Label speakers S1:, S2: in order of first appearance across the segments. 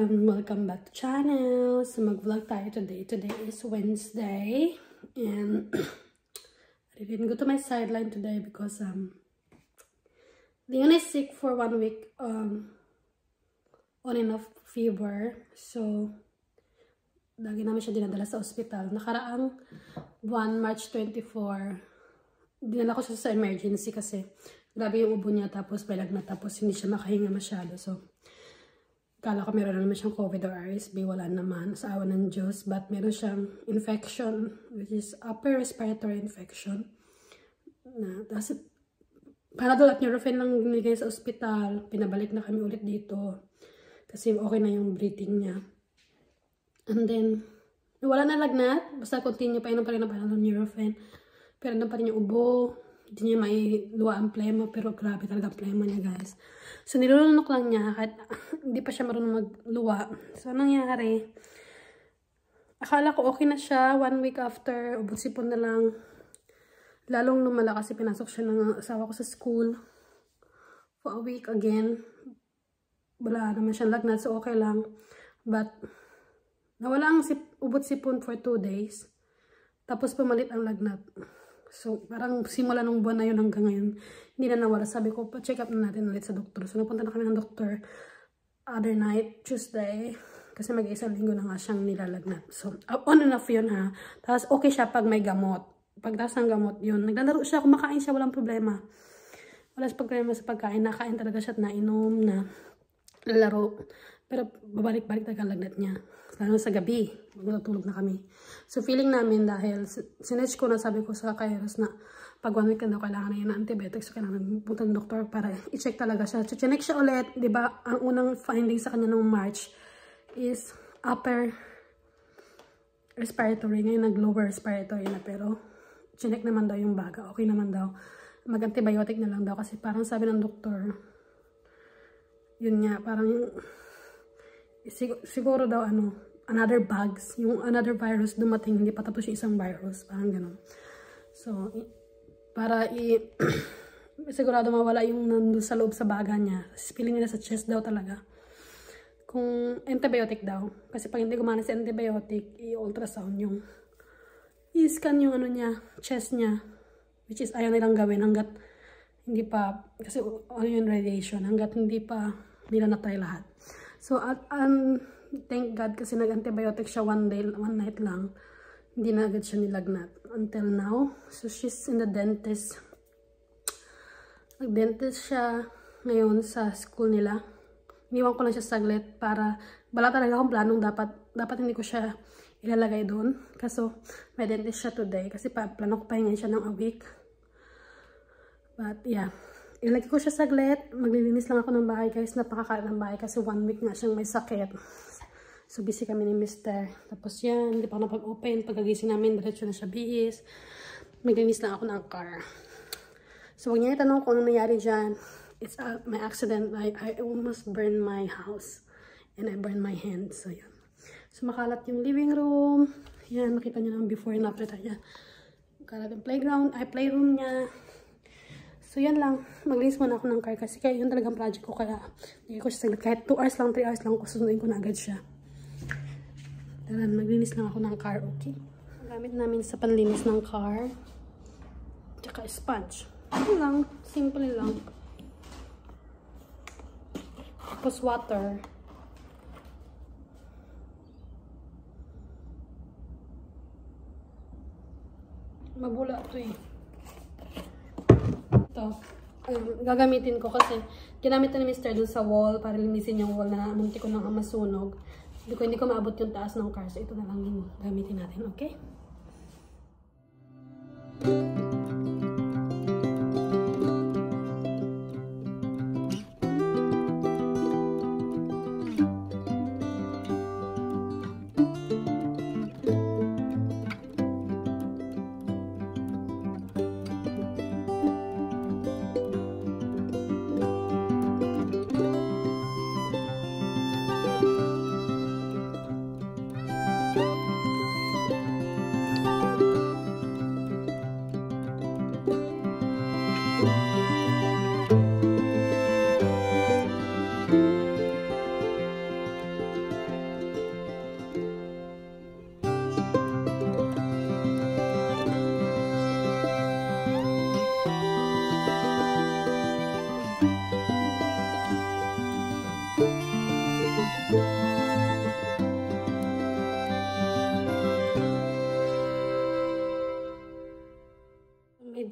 S1: everyone! Welcome back to channel. So mag-vlog tayo today. Today is Wednesday. And I didn't go to my sideline today because Leon is sick for 1 week. On and off fever. So lagi namin siya dinadala sa ospital. Nakaraang buwan, March 24, dinala ko siya sa emergency kasi grabe yung ubo niya, tapos may lagnat, tapos hindi siya makahinga masyado. So kala ko meron na naman siyang COVID or RSV, wala naman, sa awa ng Diyos. But meron siyang infection, which is upper respiratory infection. Tapos Panadol at Nurofen lang binigay sa ospital. Pinabalik na kami ulit dito kasi okay na yung breathing niya. And then wala na lagnat, basta continue pa inom pa rin ng Panadol Nurofen. Pero inom pa rin yung ubo. Hindi niya may luwa ang plema, pero grabe talaga ang plema niya, guys. So, nilulunok lang niya, kahit hindi pa siya marunong magluwa. So, anong nangyari? Akala ko okay na siya, 1 week after, ubod-sipon na lang. Lalong lumala kasi pinasok siya ng asawa ko sa school. For a week again. Wala naman siyang lagnat, so okay lang. But, nawala ang ubod-sipon for 2 days. Tapos, pumalit ang lagnat. So, parang simula nung buwan na yun hanggang ngayon, hindi na nawala. Sabi ko, pa-check up na natin ulit sa doktor. So, napunta na kami ng doktor other night, Tuesday. Kasi mag-isang linggo na nga siyang nilalagnat. So, on and off yun ha. Tapos, okay siya pag may gamot. Pagtas ng gamot yun. Naglalaro siya, kumakain siya, walang problema. Wala sa problema sa pagkain. Nakain talaga siya at nainom na lalaro. Pero, babalik-balik talaga ang lagnat niya. Lalo sa gabi, magtulog na kami. So, feeling namin dahil, sinetch ko na, sabi ko sa Kairos na pag 1 week na daw kailangan na yun na antibiotics. So, kailangan punta ng doktor para i-check talaga siya. So, chinek siya ulit. Diba, ang unang finding sa kanya noong March is upper respiratory. Ngayon, nag-lower respiratory na. Pero, chinek naman daw yung baga. Okay naman daw. Mag-antibiotic na lang daw. Kasi parang sabi ng doktor, yun nga, parang siguro daw another bugs, yung another virus dumating, hindi pa tapos yung isang virus, parang gano'n. So, para sigurado mawala yung nandun sa loob sa baga niya. Feeling nila sa chest daw talaga. Kung antibiotic daw, kasi pag hindi gumana si antibiotic, i-ultrasound yung, i-scan yung niya, chest niya, which is ayaw nilang gawin hanggat hindi pa, kasi yung radiation, hanggat hindi pa nila natry lahat. So, thank God kasi nag-antibiotic siya 1 night lang. Hindi na agad siya nilagnat until now. So, she's in the dentist. Nag-dentist siya ngayon sa school nila. Iniwan ko lang siya saglit para, wala talaga akong planong dapat hindi ko siya ilalagay doon. Kaso, may dentist siya today. Kasi plano ko pahingayin siya ng a week. But, yeah. Ilagay ko siya saglit. Maglilinis lang ako ng bahay, guys. Napakakalat ng bahay kasi 1 week nga siyang may sakit. So, busy kami ni Mr. Tapos yan, hindi pa ako napag-open. Pagkagising namin, diretso na siya bihis. Maglilinis lang ako ng car. So, huwag niya itanong kung anong nangyari dyan. It's my accident. I almost burned my house. And I burned my hand. So, yan. So, makalat yung living room. Yan, makita niyo naman before and after tayo. Makalat yung playroom niya. So, yan lang. Maglinis muna ako ng car kasi yun talagang project ko. Kaya, hindi ko siya saglit. Kahit 2 hours lang, 3 hours lang, kusunduin ko na agad siya. Dalan, maglinis lang ako ng car, okay? Gamit namin sa panlinis ng car. Tsaka sponge. Ano lang, simple lang. Tapos water. Mabula ito eh. Ito, gagamitin ko kasi ginamit na ni Mr. dun sa wall para linisin yung wall na munti ko nang masunog. Hindi ko maabot yung taas ng car. So, ito na lang yung gamitin natin, okay?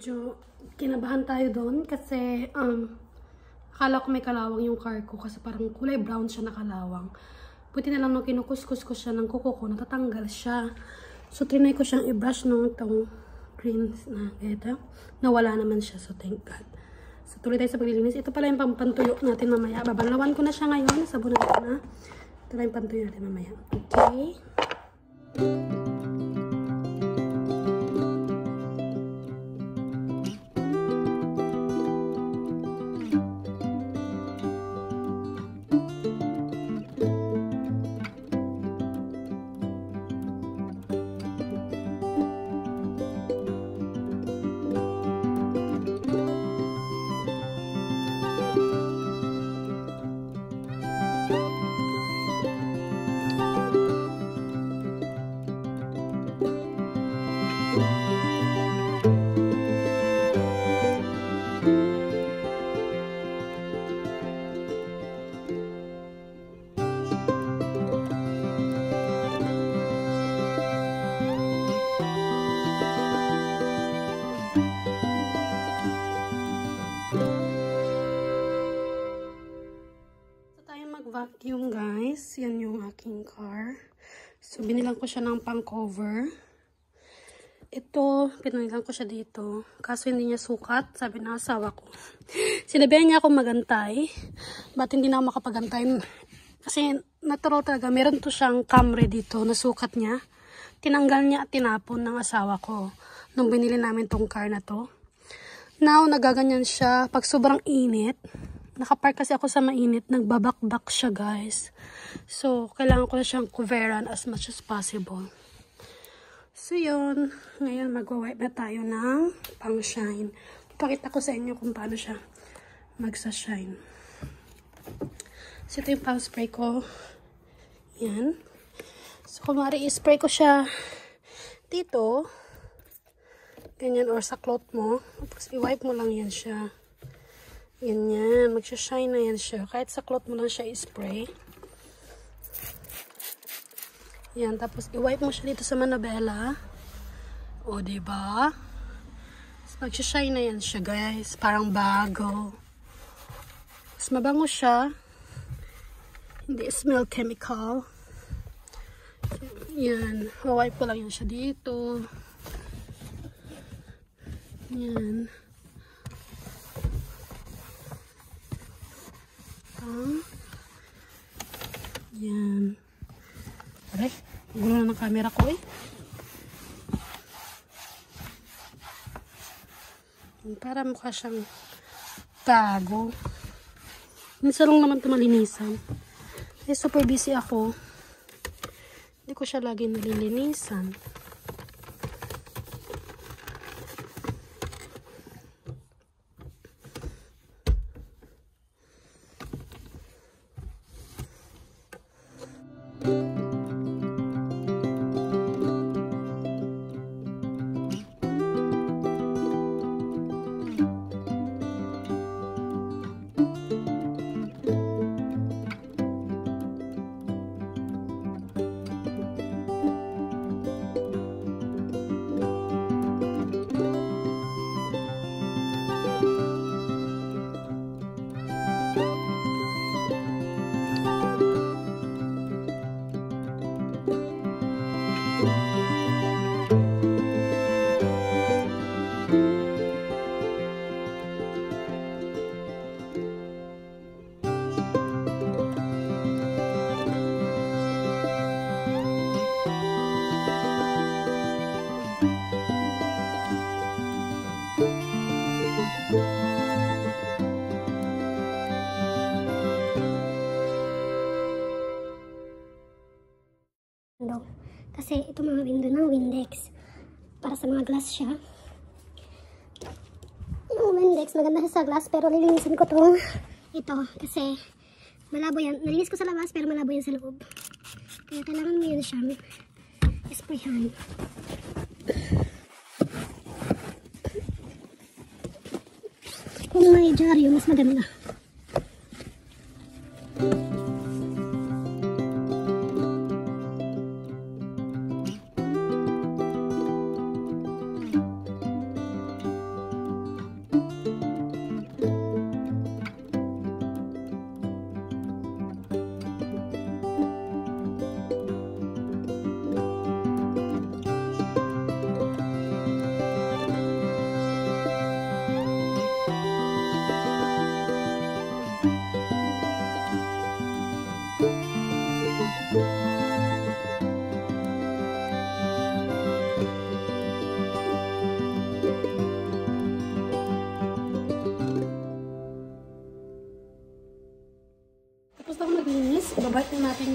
S1: medyo kinabahan tayo doon kasi akala ko may kalawang yung car ko kasi parang kulay brown siya na kalawang. Buti na lang nung kinukuskus ko siya ng kuko ko, natatanggal siya. So, trinay ko siyang i-brush nung itong green na ito. Nawala naman siya. So, thank God. So, tuloy tayo sa paglilinis. Ito pala yung pampantuyo natin mamaya. Babalawan ko na siya ngayon. Sabunan ko na. Ito lang yung pantuyo natin mamaya. Okay. Vacuum guys, yan yung aking car. So binilang ko siya ng pang cover. Ito, pinanilang ko siya dito. Kaso hindi niya sukat, sabi ng asawa ko. Sinabihan niya ako magantay. Ba't hindi na ako makapagantay? Kasi natural talaga, meron to siyang Camry dito na sukat niya. Tinanggal niya at tinapon ng asawa ko nung binili namin tong car na to. Now, nagaganyan siya pag sobrang init. Nakapark kasi ako sa mainit, nagbabakbak siya guys. So, kailangan ko na siyang coveran as much as possible. So, yun. Ngayon, magwa-wipe na tayo ng pang-shine. Ipakita ko sa inyo kung paano siya magsa-shine. So, ito yung pang-spray ko. Yan. So, kumari i-spray ko siya dito. Ganyan, or sa cloth mo. Tapos, i-wipe mo lang yan siya. Ganyan, magsha-shine na yan siya. Kahit sa cloth mo lang siya i-spray. Yan, tapos i-wipe mo siya dito sa manabela. O, diba? Magsha-shine na yan siya, guys. Parang bago. Mas mabango siya. Hindi smell chemical. Yan, wipe ko lang yan siya dito. Yan. Yan. Aray, gulo na ng camera ko eh. Para mukha siyang bago. Minsan lang naman ito malinisan. Eh, super busy ako. Hindi ko siya lagi nalilinisan.
S2: Kasi ito mga window ng Windex. Para sa mga glass siya. Yung Windex, maganda siya sa glass. Pero lilinisin ko to ito. Kasi malabo yan. Nalinis ko sa labas pero malabo yan sa loob. Kaya kailangan mo yun siyang sprayhan. Kung may dyaryo, mas maganda.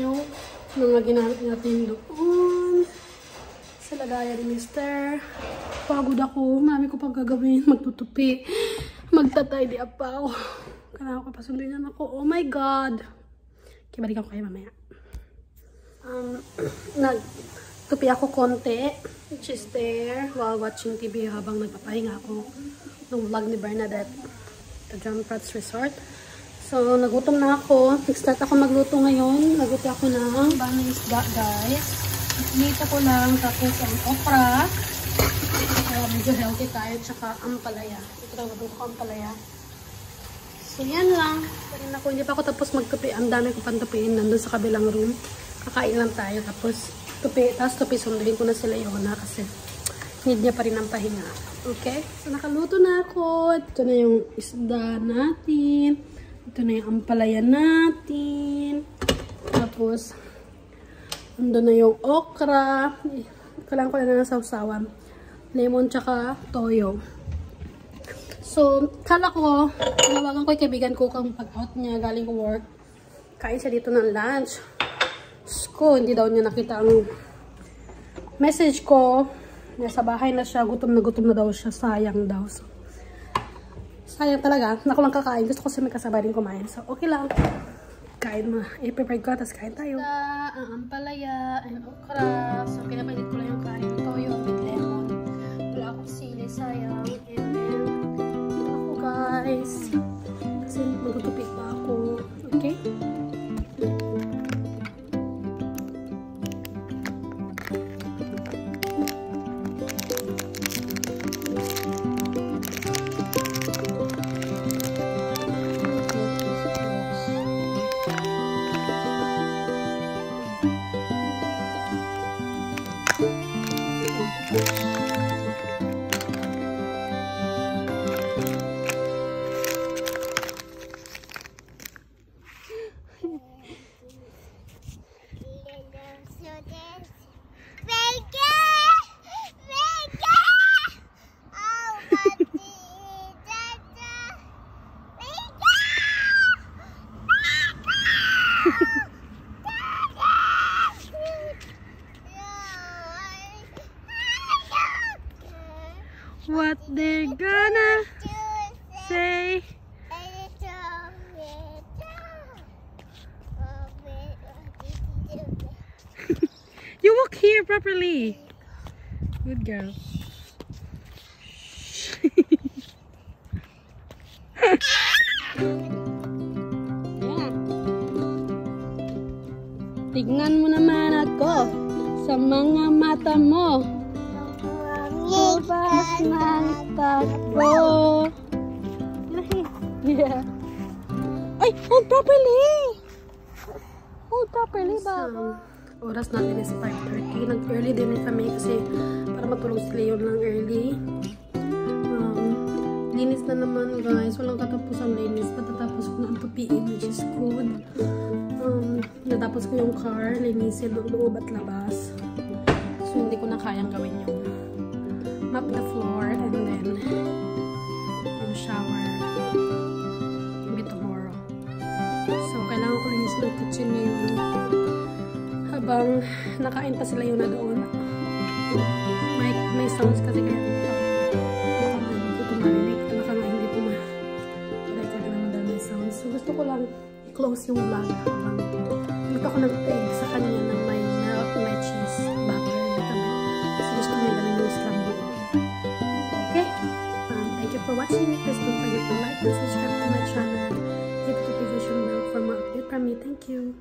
S1: yung mga ginamit natin doon. Sa lagayan ni Mister. Pagod ako. Mami ko pang gagawin. Magtutupi. Magtatay di apaw. Kailangan ko pasunduin yan ako. Oh my God. Kibalikan ko kayo mamaya. Nagtupi ako konti. Which is there. While watching TV habang nagpapahinga ako. Nung vlog ni Bernadette. Sa John Pratt's Resort. So, nagutom na ako. Nag-start ako magluto ngayon. Nagutom ako ng bani isda, guys. Nito ko lang. Tapos ang okra. Medyo healthy tayo. Tsaka ampalaya. Ito lang nagutom ko ampalaya. So, yan lang. Parin ako. Hindi pa ako tapos magtupi. Ang dami ko pang tupiin. Nandun sa kabilang room. Kakain lang tayo. Tapos tupi. Tapos tupi. Sunduin ko na sila Yona kasi need niya pa rin ang pahinga. Okay? So, nakaluto na ako. Ito na yung isda natin. Ito na yung ampalaya natin. Tapos, ando na yung okra. Kailangan ko na ng sausawan. Lemon tsaka toyo. So, kala ko, tinawagan ko yung kaibigan ko kung pag-out niya galing ko work. Kain siya dito ng lunch. Ko, hindi daw niya nakita ang message ko. Nasa bahay na siya. Gutom na daw siya. Sayang daw. So, sayang talaga. Ako lang kakain. Gusto ko kasi may kasabay rin kumain. So, okay lang. Kain mo. I-prepare ko. Tapos kain tayo. Ang ampalaya and okra. So, pinapalit ko lang yung kain. Toyo with lemon. Wala akong sili. Sayang. And then, ako guys. Kasi magtutupik pa ako. Okay? What they're gonna say. You walk here properly. Good girl. Tignan mo naman ako sa mga mata mo. Bubas ng takbo. Yeah. Ay, hold properly. Hold properly, baba. Oras natin is 5:30. Nag-early din kami kasi para matulog si Leon ng early. Linis na naman guys. Walang katapusang linis. Patatapos ko na ang tupiin, which is good. Natapos ko yung car. Linisin ang loob at labas. So, hindi ko na kayang gawin yung mop the floor and then yung shower. Maybe tomorrow. So, kailangan ko linis ng kitchen ngayon. Habang nakain pa sila yun na doon. May sounds kasi kaya baka hindi ko marinig. Baka hindi ko ma-record naman dahil may sounds. So gusto ko lang i-close yung vlog habang gusto ko ng egg sa kanya ng may milk, may cheese, butter, kasi gusto niya ganun yung scrambled. Okay? Thank you for watching. Please don't forget to like and subscribe to my channel. Hit the notification bell for more update from me. Thank you.